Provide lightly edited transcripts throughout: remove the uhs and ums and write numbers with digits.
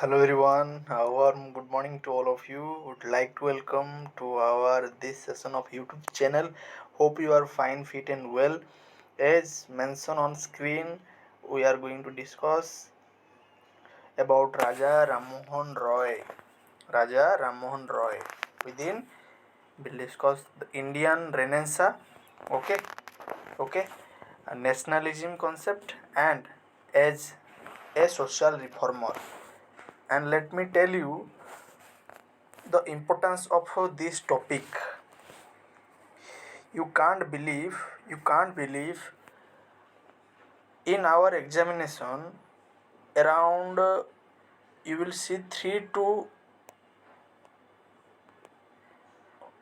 Hello everyone, a warm good morning to all of you. Would like to welcome to our this session of YouTube channel. Hope you are fine, fit and well. As mentioned on screen, we are going to discuss about Raja Rammohan Roy. Raja Rammohan Roy. Within we'll discuss the Indian Renaissance. Okay, okay, a nationalism concept and as a social reformer. And let me tell you the importance of this topic. You can't believe in our examination around you will see 3 to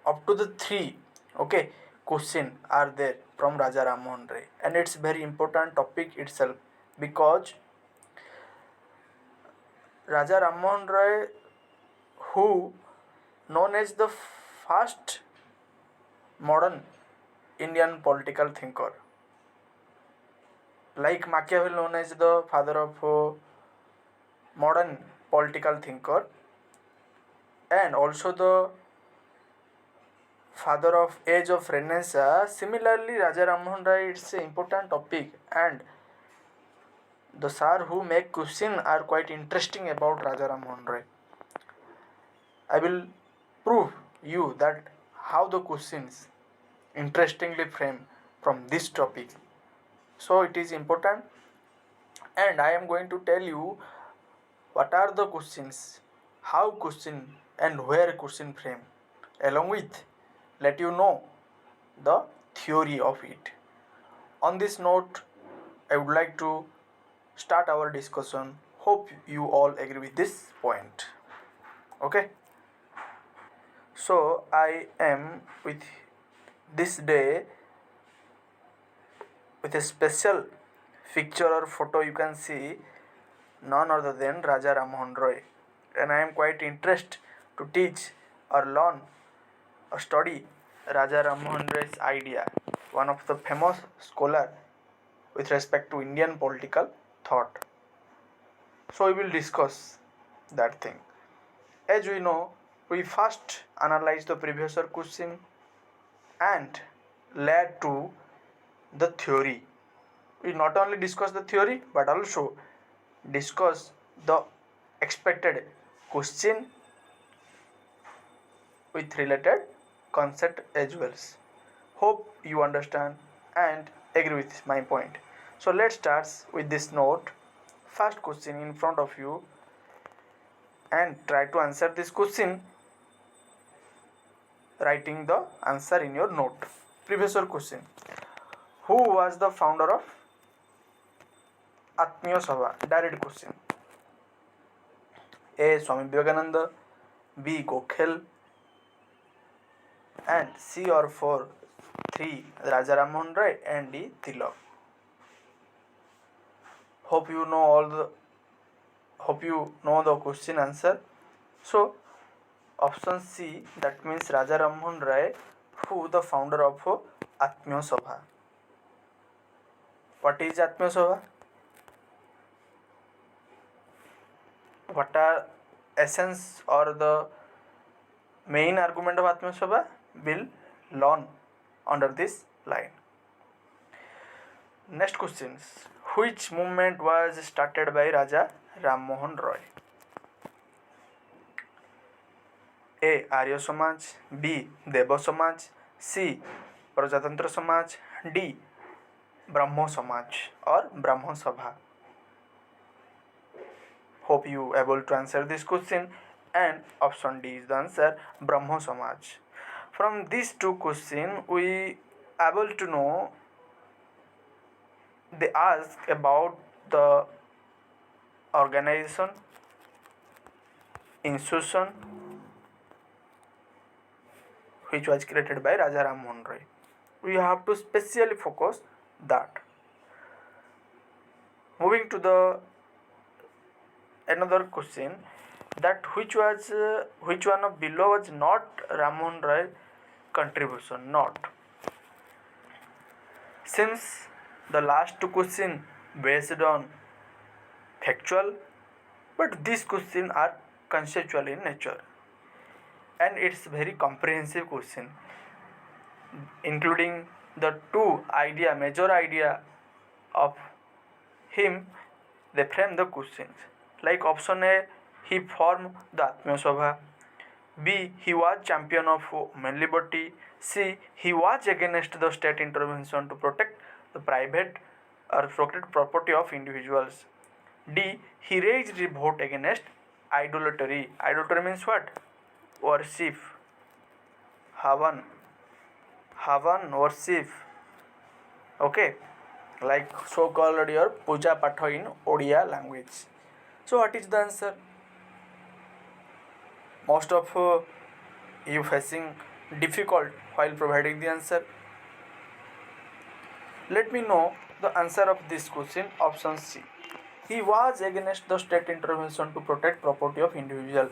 up to the 3, okay, question are there from Raja Rammohan Ray, and it's very important topic itself because Raja Rammohan Ray, who known as the first modern Indian political thinker, like Machiavelli known as the father of modern political thinker, and also the father of age of Renaissance. Similarly, Raja Rammohan Rai, it's an important topic, and the sir who make question are quite interesting about Raja Rammohan Rai. I will prove you that how the questions interestingly frame from this topic. So it is important, and I am going to tell you what are the questions, how question and where question frame, along with let you know the theory of it. On this note, I would like to start our discussion. Hope you all agree with this point. Okay, so I am with this day with a special picture or photo. You can see none other than Raja Rammohan Roy, and I am quite interested to teach or learn or study Raja Rammohan Roy's idea, one of the famous scholar with respect to Indian political thought. So we will discuss that thing. As we know, we first analyze the previous year question and led to the theory. We not only discuss the theory but also discuss the expected question with related concept as well. Hope you understand and agree with my point. So let's start with this note. First question in front of you, and try to answer this question writing the answer in your note. Previous question: who was the founder of Atmiya Sabha? Direct question. A. Swami Vivekananda, B. Gokhale, and C or 4, 3. Raja Rammohan Rai, and D. Tilak. Hope you know all the hope you know the question answer. So option C, that means Raja Rammohan Rai, who the founder of Atmiya Sabha. What is Atmiya Sabha? What are essence or the main argument of Atmiya Sabha? Will learn under this line. Next questions. Which movement was started by Raja Rammohan Roy? A. Arya Samaj, B. Deva Samaj, C. Prajatantra Samaj, D. Brahmo Samaj or Brahmo Sabha. Hope you able to answer this question, and option D is the answer, Brahmo Samaj. From these two questions we able to know, they ask about the organization, institution which was created by Raja Rammohan Roy. We have to specially focus that. Moving to the another question, that which one of below was not Rammohan Roy contribution? Not. Since the last two question based on factual But these questions are conceptual in nature, and it's very comprehensive question, including the major idea of him. They frame the questions like option A, he formed the Atmaya Sabha. B. He was champion of women liberty. C. He was against the state intervention to protect the private or protect property of individuals. D. He raised revolt against idolatry. Idolatry means what? Worship. Havan. Havan worship. Okay. Like so called your puja patha in Odia language. So what is the answer? Most of you facing difficult while providing the answer. Let me know the answer of this question. Option C. He was against the state intervention to protect property of individual.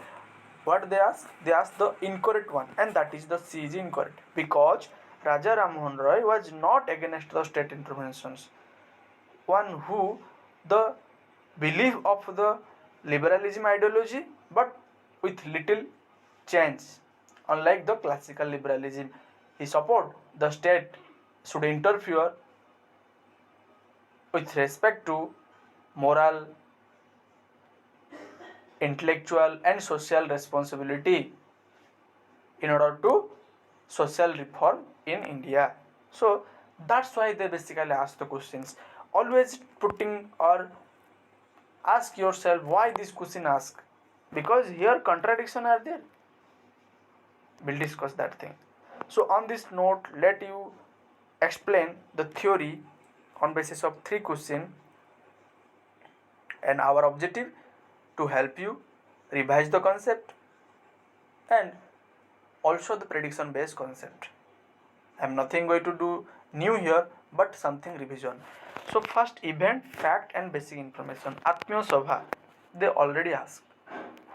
What they ask? They ask the incorrect one, and that is the C is incorrect, because Raja Rammohan Roy was not against the state interventions. One who the belief of the liberalism ideology, but with little change. Unlike the classical liberalism, he support the state should interfere with respect to moral, intellectual and social responsibility in order to social reform in India. So that's why they basically ask the questions. Always putting or ask yourself why this question asked, because here contradiction are there. We'll discuss that thing. So on this note, let you explain the theory on basis of 3 questions, and our objective to help you revise the concept and also the prediction based concept. I am nothing going to do new here but something revision. So first, event, fact and basic information. Atmaya Sabha, they already asked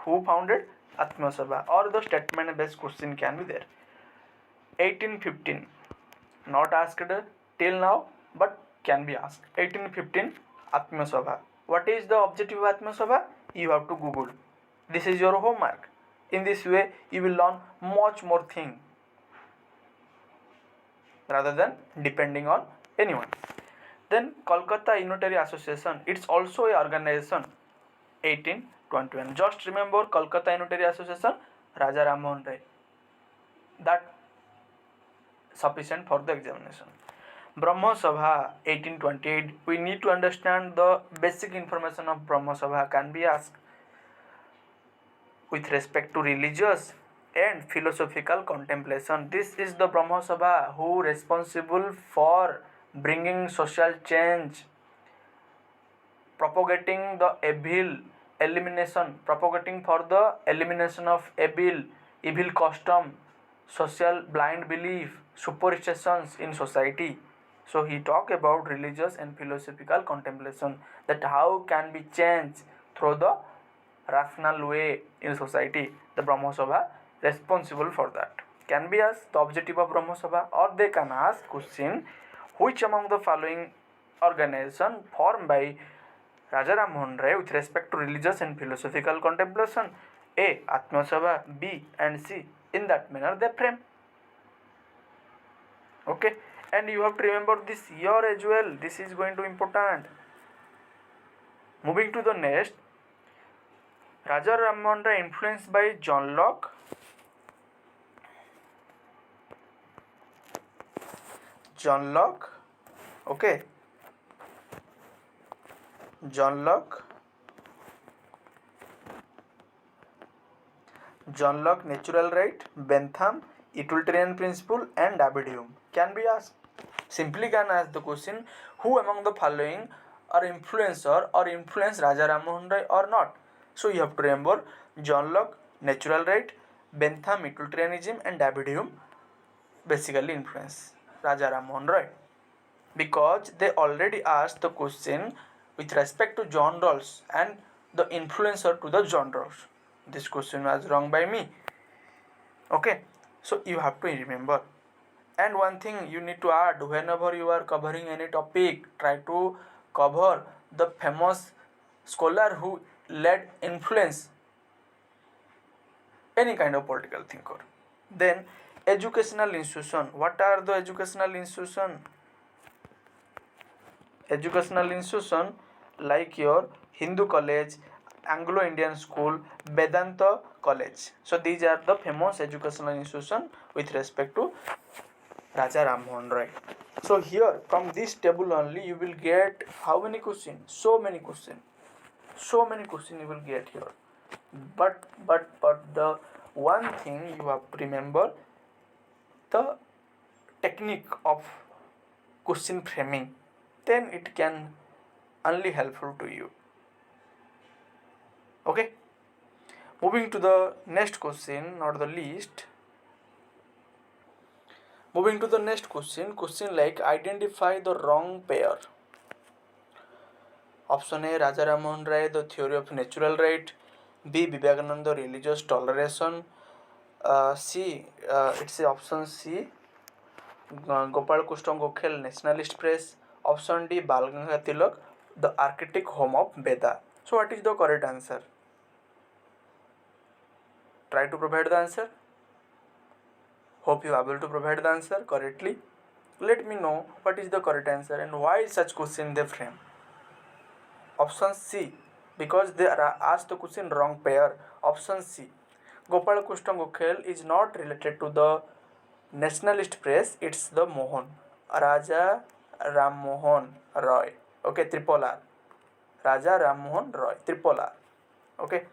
who founded Atmaya Sabha, or the statement based question can be there. 1815, not asked till now but can be asked. 1815 Atmaya Sabha. What is the objective of Atmaya Sabha? You have to Google. This is your homework. In this way you will learn much more thing rather than depending on anyone. Then Kolkata Unitary Association, it's also a organization. 1821. Just remember Kolkata Unitary Association, Raja Rammohan Roy. That sufficient for the examination. Brahma Sabha 1828. We need to understand the basic information of Brahma Sabha can be asked with respect to religious and philosophical contemplation. This is the Brahma Sabha who responsible for bringing social change, propagating the propagating for the elimination of evil custom, social blind belief, superstitions in society. So he talk about religious and philosophical contemplation, that how can be changed through the rational way in society. The Brahma Sabha responsible for that. Can be asked the objective of Brahma Sabha, or they can ask question, which among the following organization formed by Raja Rammohan Roy with respect to religious and philosophical contemplation? A. Atmaya Sabha, B and C. In that manner they frame. Okay, and you have to remember this year as well. This is going to be important. Moving to the next, Raja Rammohan Roy influenced by John Locke. Okay. John Locke, natural right, Bentham, utilitarian principle and David Hume. Can be asked. Simply can ask the question, who among the following are influencer or influence Raja Rammohan Roy or not? So you have to remember John Locke, natural right, Bentham, utilitarianism and David Hume basically influence Raja Rammohan Roy, because they already asked the question with respect to John Rawls and the influencer to the John Rawls. This question was wrong by me. Okay, so you have to remember. And one thing you need to add, whenever you are covering any topic, try to cover the famous scholar who led influence any kind of political thinker. Then educational institution. What are the educational institution? Educational institution like your Hindu college, Anglo Indian school, Vedanta college. So these are the famous educational institution with respect to Raja Rammohan Roy. So here from this table only you will get how many questions? So many questions. So many questions you will get here. But the one thing you have to remember, the technique of question framing, then it can only helpful to you. Okay, moving to the next question, not the least. Moving to the next question like identify the wrong pair. Option A, Raja Rammohan Rai, the theory of natural right. B, Vivekananda, religious toleration. C, it's option C, Gopal Krishna Gokhale, nationalist press. Option D, Bal Gangadhar Tilak, the archaic home of Veda. So what is the correct answer? Try to provide the answer. Hope you are able to provide the answer correctly. Let me know what is the correct answer and why such question they frame. Option C, because they are asked the question wrong pair. Option C, Gopal Krishna Gokhale is not related to the nationalist press, it's the Mohan. Raja Rammohan Roy. Okay, triple R. Raja Rammohan Roy, triple R. Okay,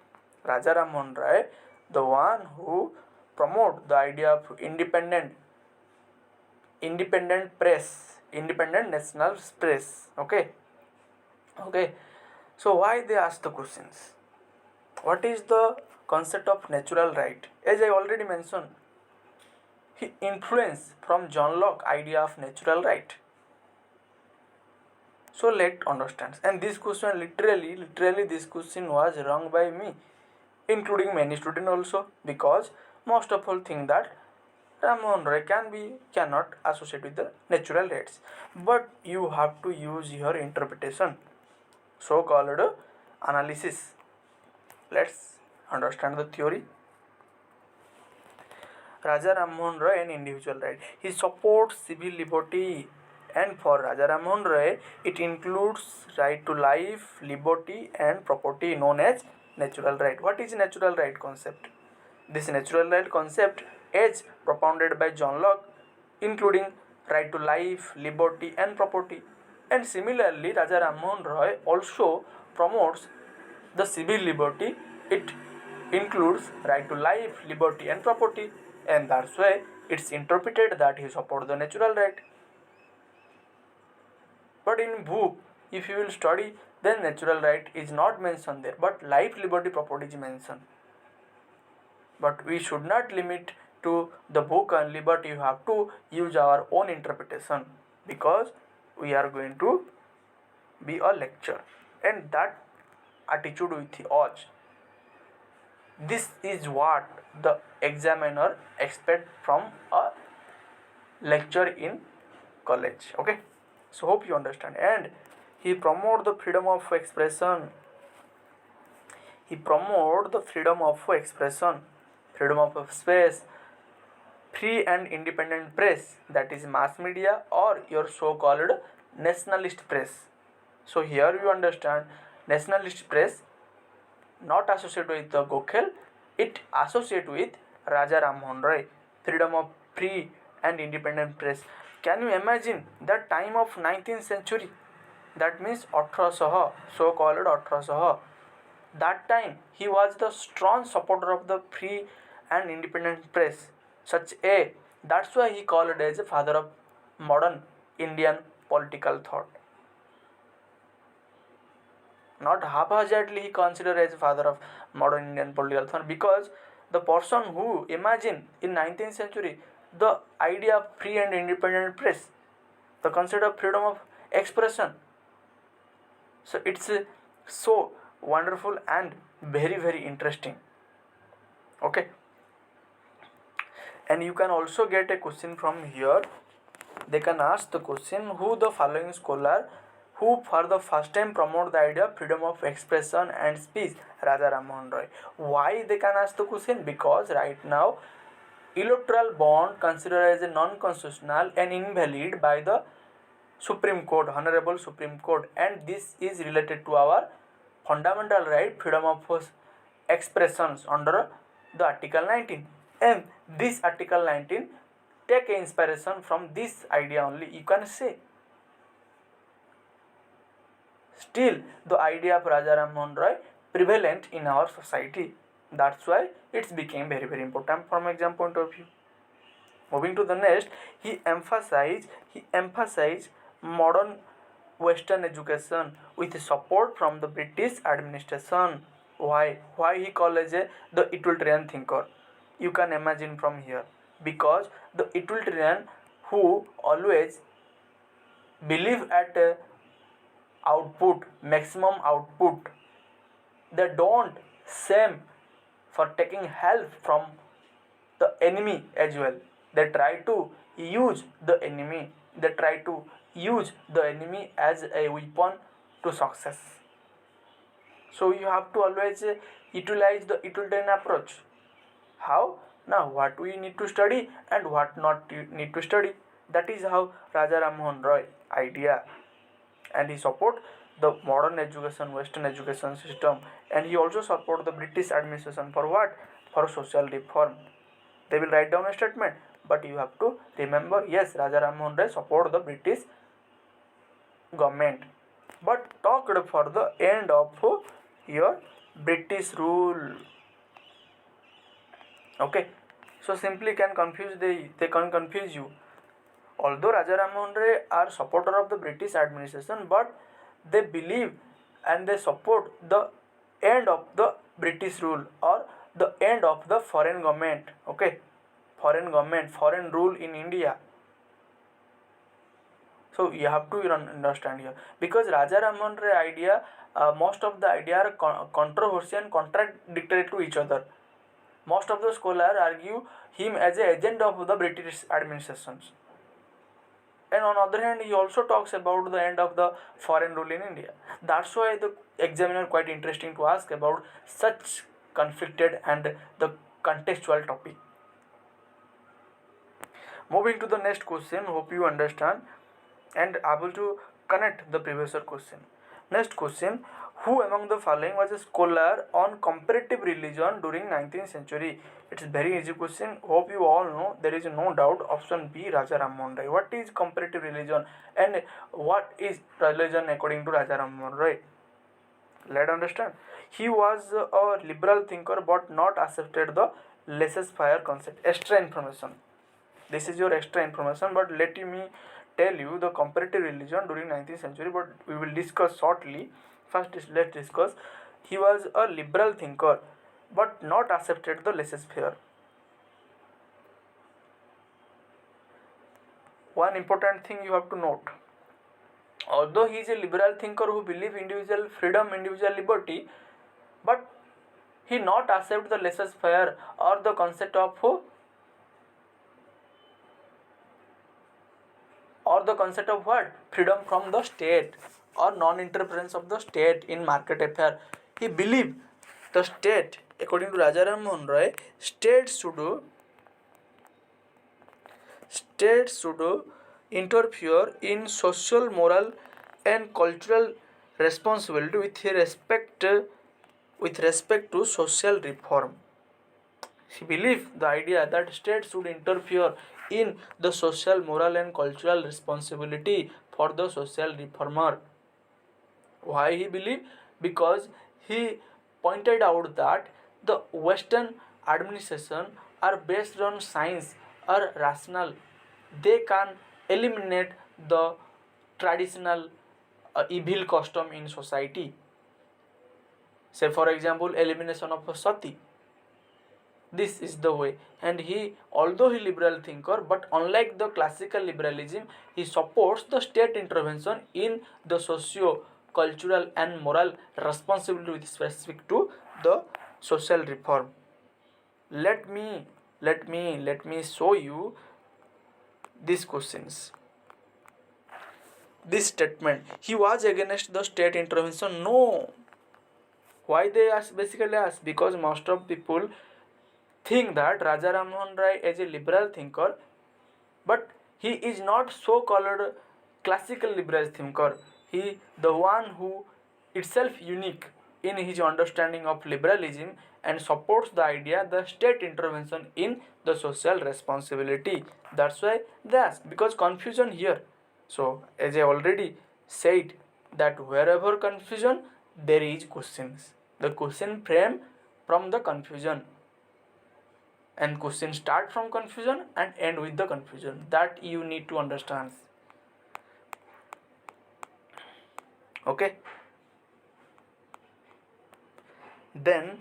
Raja Rammohan Roy, the one who promote the idea of independent press, independent national press. Okay, so why they ask the questions? What is the concept of natural right? As I already mentioned, he influenced from John Locke idea of natural right. So let's understand. And this question literally this question was wrong by me, including many students also, because most of all think that Rammohan Roy cannot associate with the natural rights. But you have to use your interpretation, so called analysis. Let's understand the theory. Raja Rammohan Roy, an individual right. He supports civil liberty, and for Raja Rammohan Roy, it includes right to life, liberty, and property, known as natural right. What is natural right concept? This natural right concept is propounded by John Locke, including right to life, liberty, and property. And similarly, Raja Rammohan Roy also promotes the civil liberty. It includes right to life, liberty, and property, and that's why it's interpreted that he supports the natural right. But in book, if you will study, then natural right is not mentioned there, but life, liberty, property is mentioned. But we should not limit to the book only, but you have to use our own interpretation, because we are going to be a lecture, and that attitude with us. This is what the examiner expect from a lecture in college. Okay, so hope you understand. And he promote the freedom of expression. He promote the freedom of expression, freedom of space, free and independent press, that is mass media or your so-called nationalist press. So here you understand, nationalist press not associated with the Gokhale, it associated with Raja Rammohan Roy, freedom of free and independent press. Can you imagine that time of 19th century? That means 1800, so-called 1800. That time he was the strong supporter of the free and independent press. That's why he called as a father of modern Indian political thought. Not haphazardly he considered as father of modern Indian political thought, because the person who imagined in 19th century the idea of free and independent press, the concept of freedom of expression. So it's so wonderful and very interesting. Okay, and you can also get a question from here. They can ask the question, who the following scholar who for the first time promote the idea of freedom of expression and speech? Raja Rammohan Roy. Why they can ask the question? Because right now electoral bond considered as a non-constitutional and invalid by the Supreme Court, Honorable Supreme Court, and this is related to our fundamental right, freedom of expressions under the Article 19. And this Article 19 take inspiration from this idea only, you can say. Still, the idea of Raja Rammohan Roy prevalent in our society. That's why it became very, very important from exam point of view. Moving to the next, he emphasized modern Western education with support from the British administration. Why? Why he called as the utilitarian thinker? You can imagine from here. Because the utilitarian who always believe at output, maximum output, they don't shame for taking help from the enemy as well. They try to use the enemy. They try to use the enemy as a weapon to success. So you have to always utilize the utilitarian approach. How? Now what we need to study and what not need to study. That is how Raja Rammohan Roy idea, and he support the modern education, Western education system, and he also support the British administration for what? For social reform. They will write down a statement, but you have to remember, yes, Raja Rammohan Roy support the British government, but talked for the end of your British rule. Okay, so simply can confuse they can confuse you. Although Raja Rammohan Roy are supporter of the British administration, but they believe and they support the end of the British rule or the end of the foreign government. Okay, foreign government, foreign rule in India. So you have to understand here, because Raja Rammohan Roy idea, most of the idea are controversial and contradictory to each other. Most of the scholars argue him as a agent of the British administrations. And on other hand, he also talks about the end of the foreign rule in India. That's why the examiner quite interesting to ask about such conflicted and the contextual topic. Moving to the next question, hope you understand and able to connect the previous question. Next question, who among the following was a scholar on comparative religion during 19th century? It's very easy question. Hope you all know. There is no doubt. Option B, Raja Rammohan Roy. What is comparative religion and what is religion according to Raja Rammohan Roy? Let's understand. He was a liberal thinker but not accepted the laissez-faire concept. Extra information. This is your extra information, but let me tell you the comparative religion during 19th century, but we will discuss shortly. First, let's discuss. He was a liberal thinker but not accepted the laissez-faire. One important thing you have to note. Although he is a liberal thinker who believes individual freedom, individual liberty, but he not accept the laissez-faire or the concept of what? Freedom from the state or non-interference of the state in market affair. He believed the state, according to Raja Rammohan Roy, state should interfere in social, moral and cultural responsibility with respect to social reform. He believed the idea that state should interfere in the social, moral and cultural responsibility for the social reformer. Why he believed? Because he pointed out that the Western administration are based on science or rational. They can eliminate the traditional evil custom in society. Say for example, elimination of sati. This is the way. And he, although he liberal thinker, but unlike the classical liberalism, he supports the state intervention in the socio cultural and moral responsibility with specific to the social reform. Let me show you these questions. this statement, he was against the state intervention. No. Why they basically ask? Because most of people think that Raja Rammohan Rai is a liberal thinker, but he is not so called classical liberal thinker. He the one who itself unique in his understanding of liberalism and supports the idea the state intervention in the social responsibility. That's why they ask, because confusion here. So as I already said, that wherever confusion there is questions. The question frame from the confusion, and question start from confusion and end with the confusion. That you need to understand. Okay. Then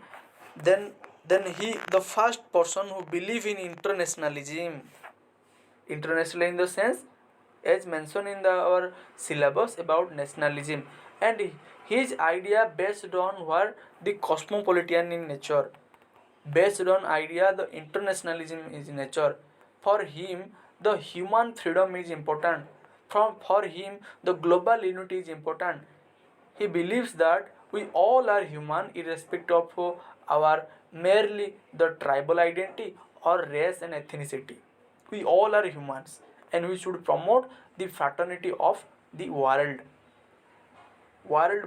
then then he the first person who believe in internationalism. International in the sense as mentioned in our syllabus about nationalism, and his idea based on were the cosmopolitan in nature, based on idea the internationalism is nature. For him the human freedom is important. For him the global unity is important. He believes that we all are human irrespective of our merely the tribal identity or race and ethnicity. We all are humans, and we should promote the fraternity of the world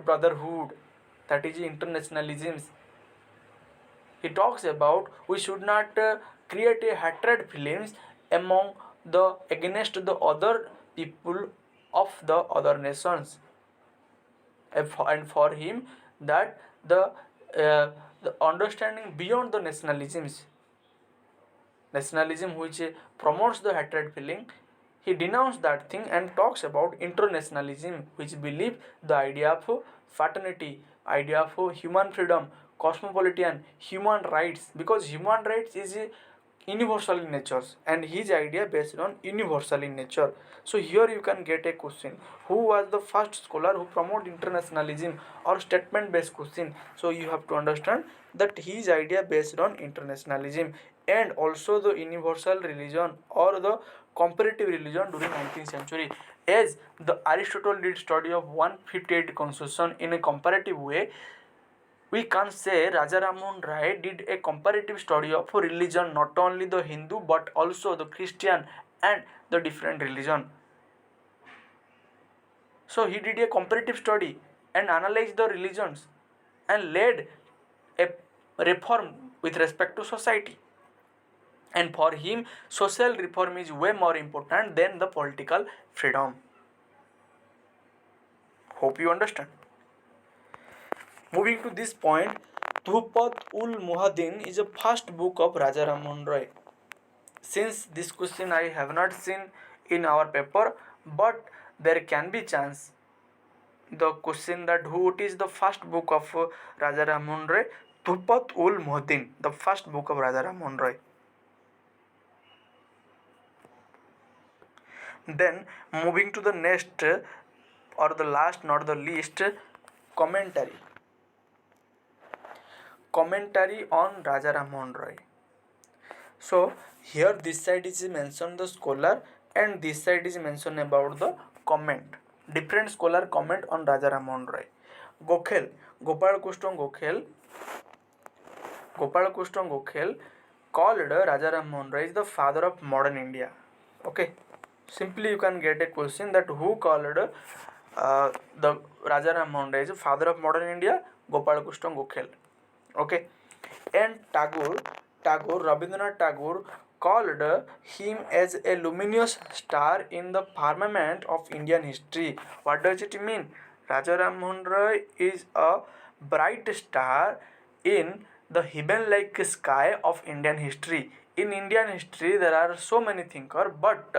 brotherhood, that is internationalism. He talks about we should not create a hatred feelings among the against the other people of the other nations. And for him that the understanding beyond the nationalism which promotes the hatred feeling, he denounced that thing and talks about internationalism which believe the idea of fraternity, idea of human freedom, cosmopolitan, human rights, because human rights is universal in nature, and his idea based on universal in nature. So here you can get a question, who was the first scholar who promote internationalism or statement based question. So you have to understand that his idea based on internationalism and also the universal religion or the comparative religion during 19th century, as the Aristotle did study of 158 constitution in a comparative way. We can say Raja Rammohan Rai did a comparative study of religion, not only the Hindu but also the Christian and the different religion. So he did a comparative study and analyzed the religions and led a reform with respect to society. And for him, social reform is way more important than the political freedom. Hope you understand. Moving to this point, Dhupat-ul-Muhadin is the first book of Raja Rammohan Roy. Since this question I have not seen in our paper, but there can be chance. The question that who is the first book of Raja Rammohan Roy? Dhupat-ul-Muhadin, the first book of Raja Rammohan Roy. Then moving to the next or the last, not the least, commentary. Commentary on Raja Rammohan Roy. So here this side is mentioned the scholar and this side is mentioned about the comment. Different scholar comment on Raja Rammohan Roy. Gokhale, Gopal Krishna Gokhale called Raja Rammohan Roy is the father of modern India. Okay, simply you can get a question that who called the Raja Rammohan Roy is the father of modern India? Gopal Krishna Gokhale. Okay, and Rabindranath Tagore called him as a luminous star in the firmament of Indian history. What does it mean? Raja Rammohan Roy is a bright star in the heaven-like sky of Indian history. In Indian history, there are so many thinkers, but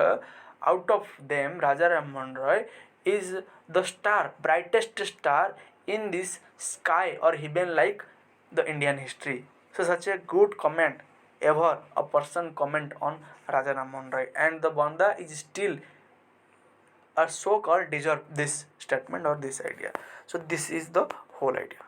out of them, Raja Rammohan Roy is the star, brightest star in this sky or heaven-like the Indian history. So such a good comment ever a person comment on Raja Rammohan Roy, and the Banda is still a so-called deserve this statement or this idea. So this is the whole idea.